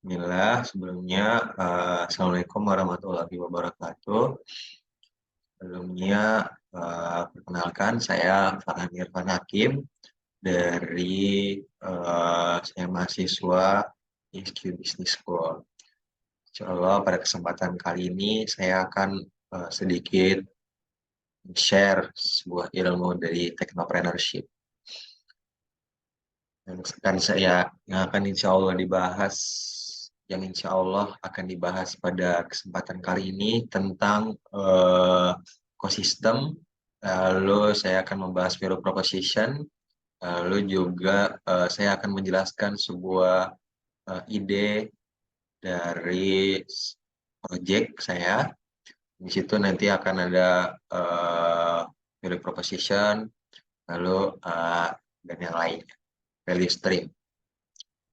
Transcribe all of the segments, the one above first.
Bismillah, sebelumnya Assalamualaikum warahmatullahi wabarakatuh. Sebelumnya perkenalkan saya Farhan Irfan Hakim dari saya mahasiswa ISQ Business School. Insya Allah pada kesempatan kali ini saya akan sedikit share sebuah ilmu dari technopreneurship. Yang akan insya Allah dibahas, yang insya Allah akan dibahas pada kesempatan kali ini tentang ekosistem. Lalu saya akan membahas value proposition. Lalu juga saya akan menjelaskan sebuah ide dari project saya. Di situ nanti akan ada value proposition, lalu dan yang lainnya, value stream.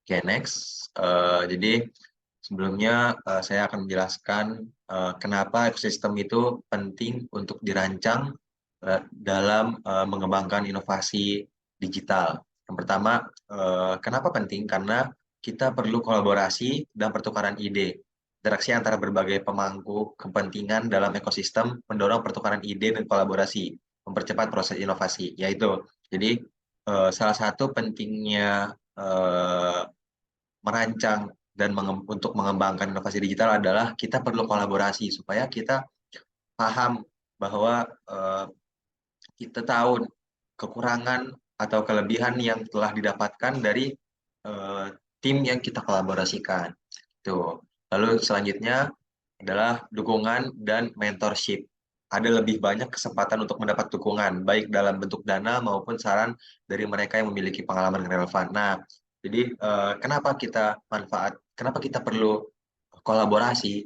Oke, next. Jadi sebelumnya saya akan menjelaskan kenapa ekosistem itu penting untuk dirancang dalam mengembangkan inovasi digital. Yang pertama, kenapa penting? Karena kita perlu kolaborasi dan pertukaran ide. Interaksi antara berbagai pemangku kepentingan dalam ekosistem mendorong pertukaran ide dan kolaborasi, mempercepat proses inovasi. Yaitu, jadi salah satu pentingnya merancang dan untuk mengembangkan inovasi digital adalah kita perlu kolaborasi supaya kita paham bahwa kita tahu kekurangan atau kelebihan yang telah didapatkan dari eh, tim yang kita kolaborasikan. Tuh. Lalu selanjutnya adalah dukungan dan mentorship. Ada lebih banyak kesempatan untuk mendapat dukungan, baik dalam bentuk dana maupun saran dari mereka yang memiliki pengalaman yang relevan. Nah, jadi kenapa kita perlu kolaborasi?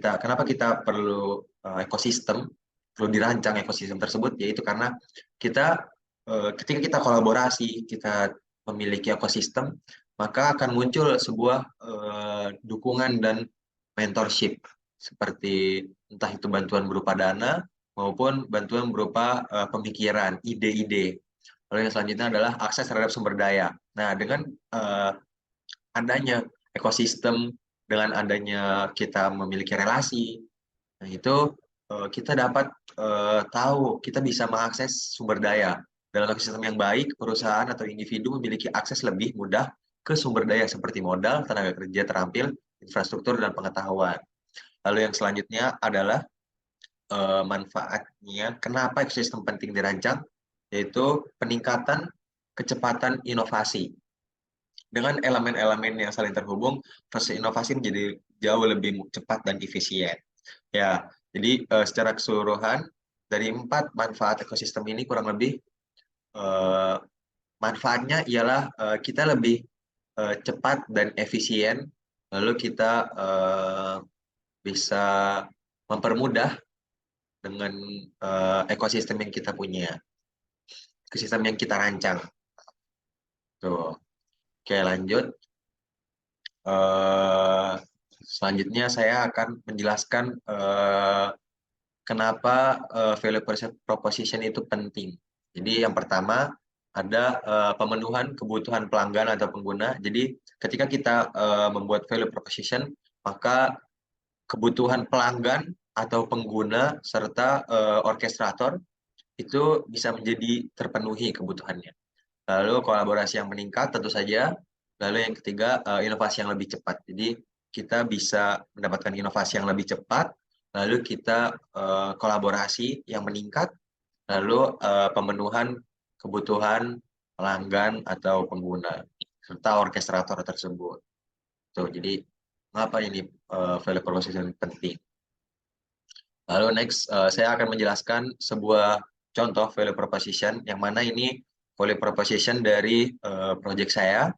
Kenapa kita perlu ekosistem, perlu dirancang ekosistem tersebut, yaitu karena ketika kita kolaborasi, kita memiliki ekosistem, maka akan muncul sebuah dukungan dan mentorship, seperti entah itu bantuan berupa dana maupun bantuan berupa pemikiran, ide-ide. Lalu yang selanjutnya adalah akses terhadap sumber daya. Nah, dengan uh, adanya ekosistem, dengan adanya kita memiliki relasi, nah itu kita dapat tahu, kita bisa mengakses sumber daya. Dalam ekosistem yang baik, perusahaan atau individu memiliki akses lebih mudah ke sumber daya seperti modal, tenaga kerja terampil, infrastruktur, dan pengetahuan. Lalu yang selanjutnya adalah manfaatnya, kenapa ekosistem penting dirancang, yaitu peningkatan kecepatan inovasi. Dengan elemen-elemen yang saling terhubung, proses inovasi menjadi jauh lebih cepat dan efisien. Ya, jadi secara keseluruhan dari 4 manfaat ekosistem ini kurang lebih eh, manfaatnya ialah kita lebih cepat dan efisien, lalu kita bisa mempermudah dengan ekosistem yang kita punya, ekosistem yang kita rancang. Tuh, oke lanjut. Eh, Selanjutnya saya akan menjelaskan kenapa value proposition itu penting. Jadi yang pertama ada pemenuhan kebutuhan pelanggan atau pengguna. Jadi ketika kita membuat value proposition, maka kebutuhan pelanggan atau pengguna serta orkestrator itu bisa menjadi terpenuhi kebutuhannya. Lalu kolaborasi yang meningkat tentu saja. Lalu yang ketiga, inovasi yang lebih cepat. Jadi kita bisa mendapatkan inovasi yang lebih cepat, lalu kita kolaborasi yang meningkat, lalu pemenuhan kebutuhan pelanggan atau pengguna serta orkestrator tersebut. Tuh, jadi mengapa ini value proposition penting? Lalu next, saya akan menjelaskan sebuah contoh value proposition, yang mana ini value proposition dari project saya,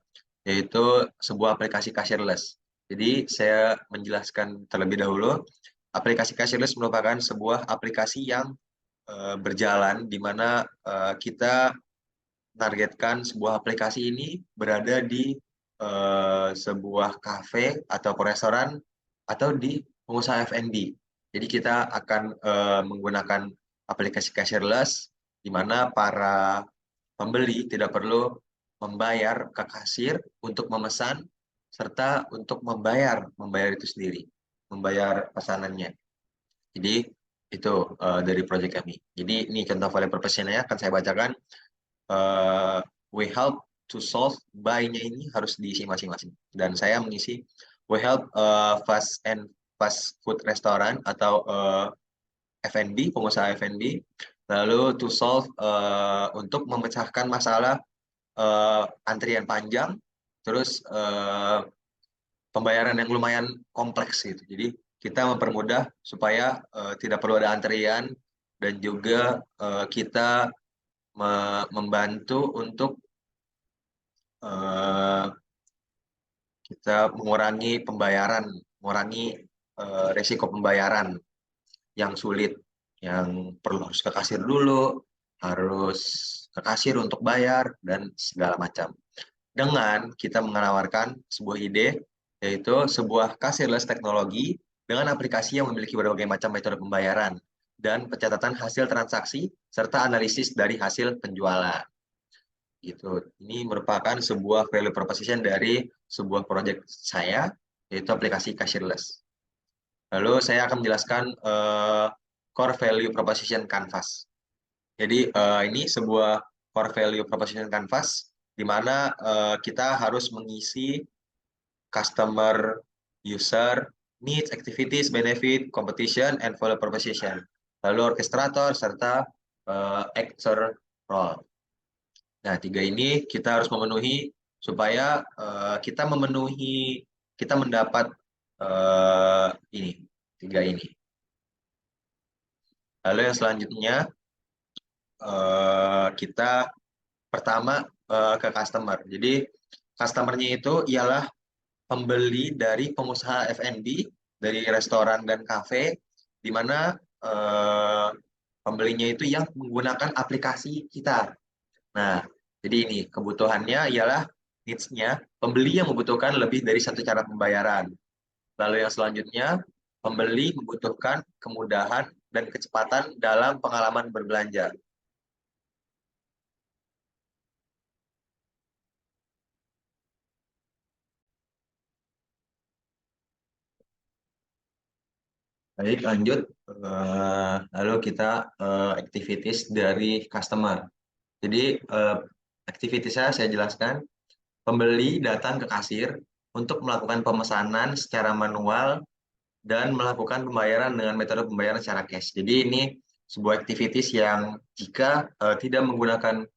yaitu sebuah aplikasi cashless. Jadi saya menjelaskan terlebih dahulu, aplikasi cashless merupakan sebuah aplikasi yang berjalan, di mana kita menargetkan sebuah aplikasi ini berada di sebuah kafe atau restoran atau di pengusaha F&B. Jadi kita akan menggunakan aplikasi cashless, di mana para pembeli tidak perlu membayar ke kasir untuk memesan, serta untuk membayar itu sendiri, membayar pesanannya. Jadi itu dari proyek kami. Jadi ini contoh value proposition-nya akan saya bacakan. We help to solve, buy-nya ini harus diisi masing-masing. Dan saya mengisi we help fast food restaurant atau F&B, pengusaha F&B, lalu to solve untuk memecahkan masalah antrian panjang, terus pembayaran yang lumayan kompleks gitu. Jadi kita mempermudah supaya tidak perlu ada antrian dan juga kita membantu untuk kita mengurangi pembayaran, mengurangi resiko pembayaran yang sulit, yang perlu harus ke kasir dulu, harus ke kasir untuk bayar, dan segala macam. Dengan kita menawarkan sebuah ide, yaitu sebuah cashless teknologi dengan aplikasi yang memiliki berbagai macam metode pembayaran dan pencatatan hasil transaksi serta analisis dari hasil penjualan. Gitu. Ini merupakan sebuah value proposition dari sebuah proyek saya, yaitu aplikasi cashless. Lalu saya akan menjelaskan core value proposition Canvas. Jadi ini sebuah core value proposition Canvas di mana kita harus mengisi customer, user, needs, activities, benefit, competition, and value proposition. Lalu orchestrator serta actor role. Nah, tiga ini kita harus memenuhi supaya kita mendapat ini, tiga ini. Lalu yang selanjutnya kita pertama ke customer. Jadi customernya itu ialah pembeli dari pengusaha F&B, dari restoran dan kafe, di mana pembelinya itu yang menggunakan aplikasi kita. Nah, jadi ini kebutuhannya ialah needs-nya, pembeli yang membutuhkan lebih dari satu cara pembayaran. Lalu yang selanjutnya, pembeli membutuhkan kemudahan dan kecepatan dalam pengalaman berbelanja. Baik, lanjut. Lalu kita activities dari customer. Jadi activities-nya saya jelaskan. Pembeli datang ke kasir untuk melakukan pemesanan secara manual dan melakukan pembayaran dengan metode pembayaran secara cash. Jadi ini sebuah activities yang jika tidak menggunakan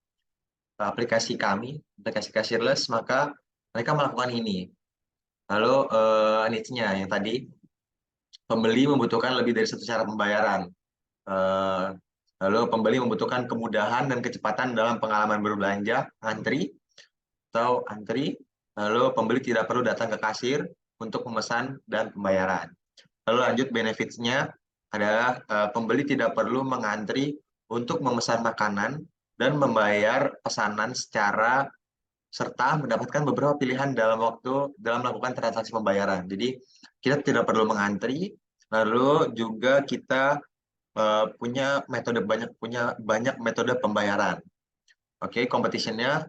aplikasi kami, aplikasi cashless, maka mereka melakukan ini. Lalu needs-nya yang tadi, pembeli membutuhkan lebih dari satu cara pembayaran. Eh, Lalu pembeli membutuhkan kemudahan dan kecepatan dalam pengalaman berbelanja, antri. Lalu pembeli tidak perlu datang ke kasir untuk memesan dan pembayaran. Lalu lanjut benefits-nya adalah pembeli tidak perlu mengantri untuk memesan makanan dan membayar pesanan secara serta mendapatkan beberapa pilihan dalam melakukan transaksi pembayaran. Jadi kita tidak perlu mengantri, lalu juga kita punya banyak metode pembayaran. Oke, competition-nya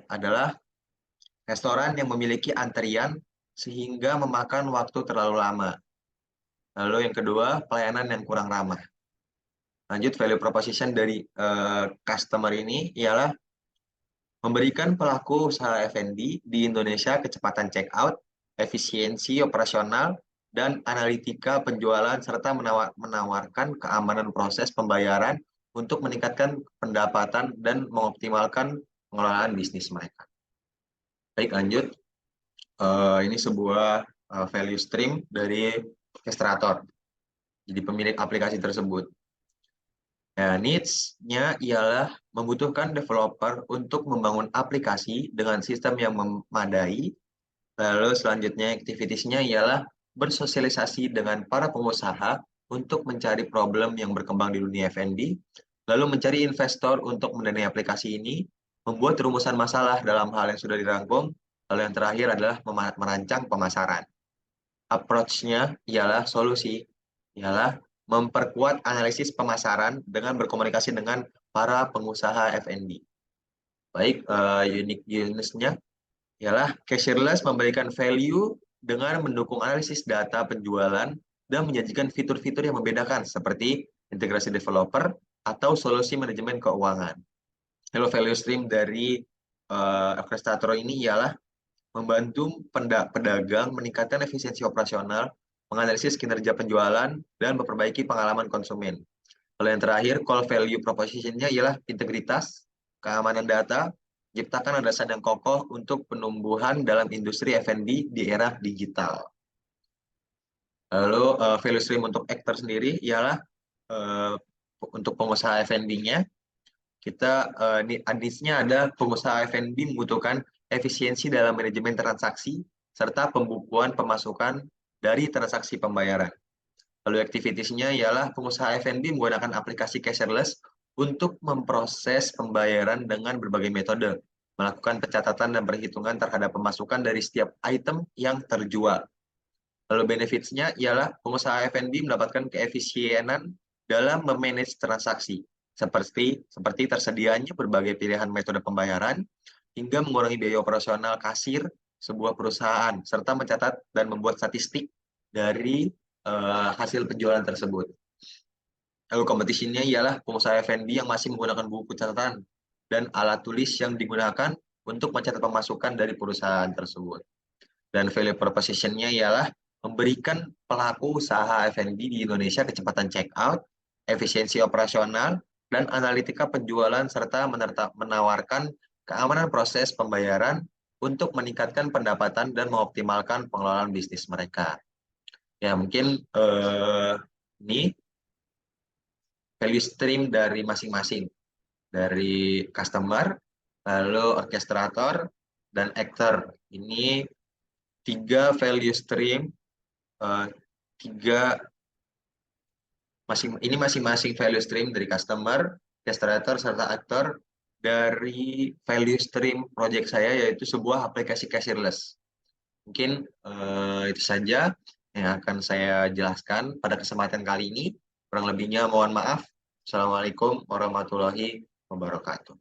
adalah restoran yang memiliki antrian sehingga memakan waktu terlalu lama. Lalu yang kedua, pelayanan yang kurang ramah. Lanjut, value proposition dari customer ini ialah memberikan pelaku usaha F&B di Indonesia kecepatan check-out, efisiensi operasional, dan analitika penjualan, serta menawarkan keamanan proses pembayaran untuk meningkatkan pendapatan dan mengoptimalkan pengelolaan bisnis mereka. Baik, lanjut. Ini sebuah value stream dari orchestrator, jadi pemilik aplikasi tersebut. Nah, needs-nya ialah membutuhkan developer untuk membangun aplikasi dengan sistem yang memadai. Lalu selanjutnya activities-nya ialah bersosialisasi dengan para pengusaha untuk mencari problem yang berkembang di dunia F&B, lalu mencari investor untuk mendanai aplikasi ini, membuat rumusan masalah dalam hal yang sudah dirangkum, lalu yang terakhir adalah merancang pemasaran. Approach-nya ialah memperkuat analisis pemasaran dengan berkomunikasi dengan para pengusaha F&B. Baik, unique nya Ialah cashierless memberikan value dengan mendukung analisis data penjualan dan menjanjikan fitur-fitur yang membedakan seperti integrasi developer atau solusi manajemen keuangan. Hello value stream dari Orchestrator ini ialah membantu pedagang meningkatkan efisiensi operasional, menganalisis kinerja penjualan, dan memperbaiki pengalaman konsumen. Lalu yang terakhir, core value proposition-nya ialah integritas, keamanan data, ciptakan landasan yang kokoh untuk penumbuhan dalam industri F&B di era digital. Lalu value stream untuk actor sendiri ialah untuk pengusaha F&B-nya, kita aniesnya ada pengusaha F&B membutuhkan efisiensi dalam manajemen transaksi serta pembukuan pemasukan dari transaksi pembayaran. Lalu activitiesnya ialah pengusaha F&B menggunakan aplikasi cashless untuk memproses pembayaran dengan berbagai metode, melakukan pencatatan dan perhitungan terhadap pemasukan dari setiap item yang terjual. Lalu benefits-nya ialah pengusaha F&B mendapatkan keefisienan dalam memanage transaksi, seperti tersedianya berbagai pilihan metode pembayaran, hingga mengurangi biaya operasional kasir sebuah perusahaan, serta mencatat dan membuat statistik dari hasil penjualan tersebut. Lalu kompetisinya ialah pengusaha F&B yang masih menggunakan buku catatan dan alat tulis yang digunakan untuk mencatat pemasukan dari perusahaan tersebut. Dan value proposition-nya ialah memberikan pelaku usaha F&B di Indonesia kecepatan check-out, efisiensi operasional, dan analitika penjualan, serta menawarkan keamanan proses pembayaran untuk meningkatkan pendapatan dan mengoptimalkan pengelolaan bisnis mereka. Ya, mungkin ini value stream dari masing-masing. Dari customer, lalu orchestrator, dan actor. Ini 3 value stream, masing-masing value stream dari customer, orchestrator, serta aktor dari value stream project saya, yaitu sebuah aplikasi cashierless. Mungkin itu saja yang akan saya jelaskan pada kesempatan kali ini. Kurang lebihnya mohon maaf. Assalamualaikum warahmatullahi wabarakatuh.